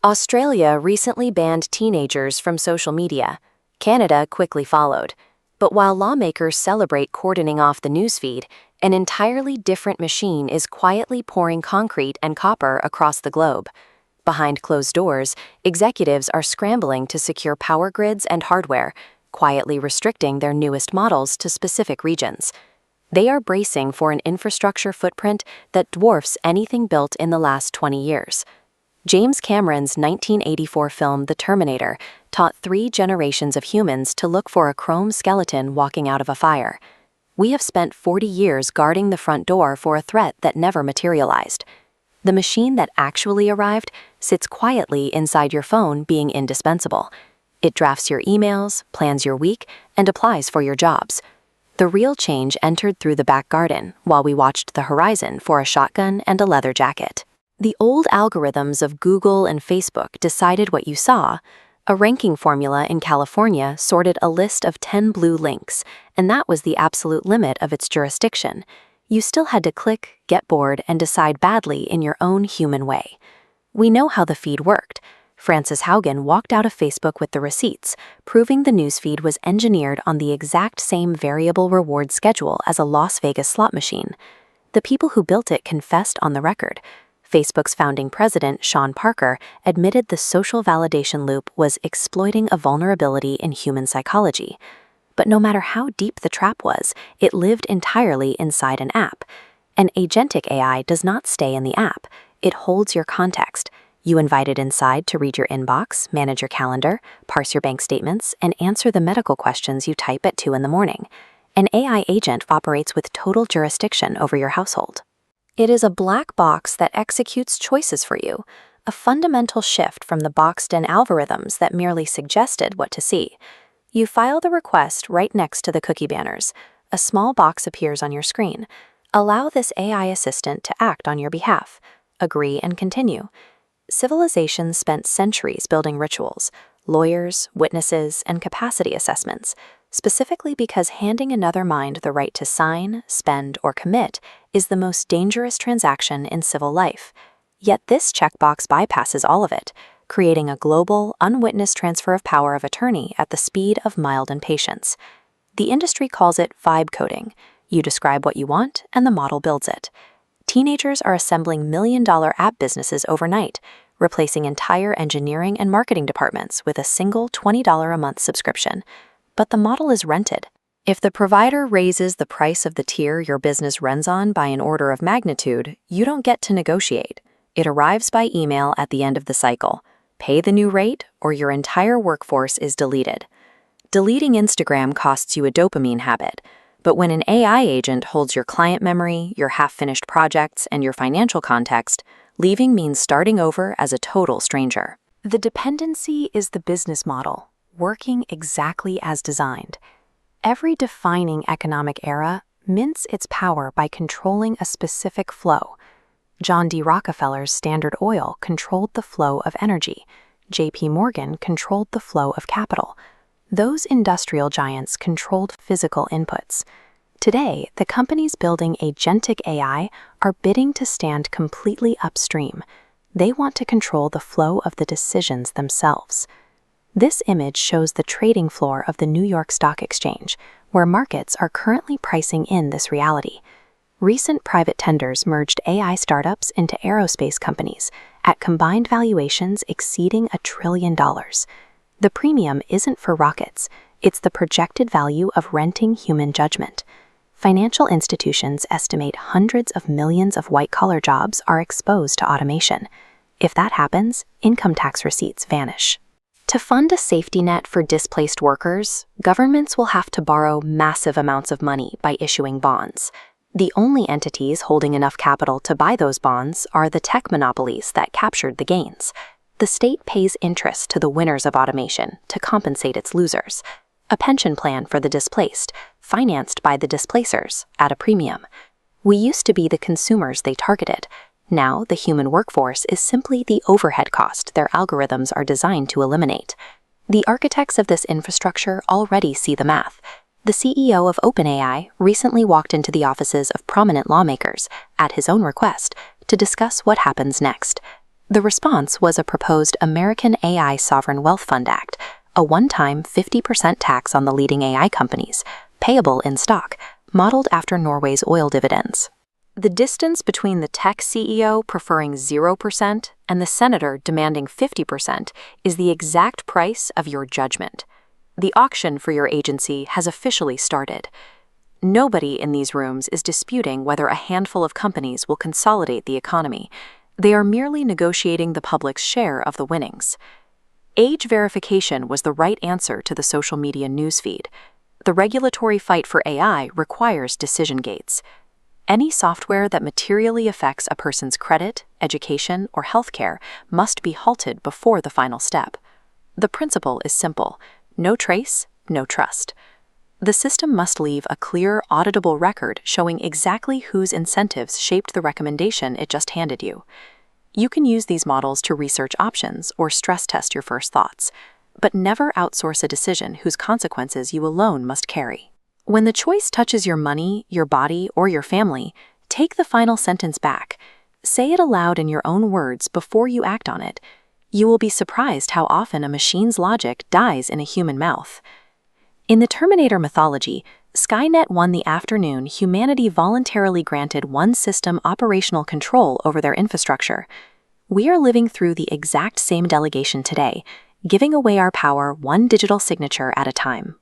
Australia recently banned teenagers from social media. Canada quickly followed. But while lawmakers celebrate cordoning off the newsfeed, an entirely different machine is quietly pouring concrete and copper across the globe. Behind closed doors, executives are scrambling to secure power grids and hardware, quietly restricting their newest models to specific regions. They are bracing for an infrastructure footprint that dwarfs anything built in the last 20 years. James Cameron's 1984 film The Terminator taught 3 generations of humans to look for a chrome skeleton walking out of a fire. We have spent 40 years guarding the front door for a threat that never materialized. The machine that actually arrived sits quietly inside your phone, being indispensable. It drafts your emails, plans your week, and applies for your jobs. The real change entered through the back garden while we watched the horizon for a shotgun and a leather jacket. The old algorithms of Google and Facebook decided what you saw. A ranking formula in California sorted a list of 10 blue links, and that was the absolute limit of its jurisdiction. You still had to click, get bored, and decide badly in your own human way. We know how the feed worked. Frances Haugen walked out of Facebook with the receipts, proving the newsfeed was engineered on the exact same variable reward schedule as a Las Vegas slot machine. The people who built it confessed on the record. Facebook's founding president, Sean Parker, admitted the social validation loop was exploiting a vulnerability in human psychology. But no matter how deep the trap was, it lived entirely inside an app. An agentic AI does not stay in the app. It holds your context. You invite it inside to read your inbox, manage your calendar, parse your bank statements, and answer the medical questions you type at 2 in the morning. An AI agent operates with total jurisdiction over your household. It is a black box that executes choices for you, a fundamental shift from the boxed-in algorithms that merely suggested what to see. You file the request right next to the cookie banners. A small box appears on your screen. Allow this AI assistant to act on your behalf. Agree and continue. Civilizations spent centuries building rituals, lawyers, witnesses, and capacity assessments, specifically because handing another mind the right to sign, spend, or commit is the most dangerous transaction in civil life. Yet this checkbox bypasses all of it, creating a global, unwitnessed transfer of power of attorney at the speed of mild impatience. The industry calls it vibe coding. You describe what you want, and the model builds it. Teenagers are assembling million-dollar app businesses overnight, replacing entire engineering and marketing departments with a single $20 a month subscription. But the model is rented. If the provider raises the price of the tier your business runs on by an order of magnitude, you don't get to negotiate. It arrives by email at the end of the cycle. Pay the new rate, or your entire workforce is deleted. Deleting Instagram costs you a dopamine habit, but when an AI agent holds your client memory, your half-finished projects, and your financial context, leaving means starting over as a total stranger. The dependency is the business model, working exactly as designed. Every defining economic era mints its power by controlling a specific flow. John D. Rockefeller's Standard Oil controlled the flow of energy. J.P. Morgan controlled the flow of capital. Those industrial giants controlled physical inputs. Today, the companies building agentic AI are bidding to stand completely upstream. They want to control the flow of the decisions themselves. This image shows the trading floor of the New York Stock Exchange, where markets are currently pricing in this reality. Recent private tenders merged AI startups into aerospace companies at combined valuations exceeding $1 trillion. The premium isn't for rockets, it's the projected value of renting human judgment. Financial institutions estimate hundreds of millions of white-collar jobs are exposed to automation. If that happens, income tax receipts vanish. To fund a safety net for displaced workers, governments will have to borrow massive amounts of money by issuing bonds. The only entities holding enough capital to buy those bonds are the tech monopolies that captured the gains. The state pays interest to the winners of automation to compensate its losers. A pension plan for the displaced, financed by the displacers, at a premium. We used to be the consumers they targeted. Now, the human workforce is simply the overhead cost their algorithms are designed to eliminate. The architects of this infrastructure already see the math. The CEO of OpenAI recently walked into the offices of prominent lawmakers, at his own request, to discuss what happens next. The response was a proposed American AI Sovereign Wealth Fund Act, a one-time 50% tax on the leading AI companies, payable in stock, modeled after Norway's oil dividends. The distance between the tech CEO preferring 0% and the senator demanding 50% is the exact price of your judgment. The auction for your agency has officially started. Nobody in these rooms is disputing whether a handful of companies will consolidate the economy. They are merely negotiating the public's share of the winnings. Age verification was the right answer to the social media newsfeed. The regulatory fight for AI requires decision gates. Any software that materially affects a person's credit, education, or healthcare must be halted before the final step. The principle is simple: no trace, no trust. The system must leave a clear, auditable record showing exactly whose incentives shaped the recommendation it just handed you. You can use these models to research options or stress test your first thoughts, but never outsource a decision whose consequences you alone must carry. When the choice touches your money, your body, or your family, take the final sentence back. Say it aloud in your own words before you act on it. You will be surprised how often a machine's logic dies in a human mouth. In the Terminator mythology, Skynet won the afternoon humanity voluntarily granted one system operational control over their infrastructure. We are living through the exact same delegation today, giving away our power one digital signature at a time.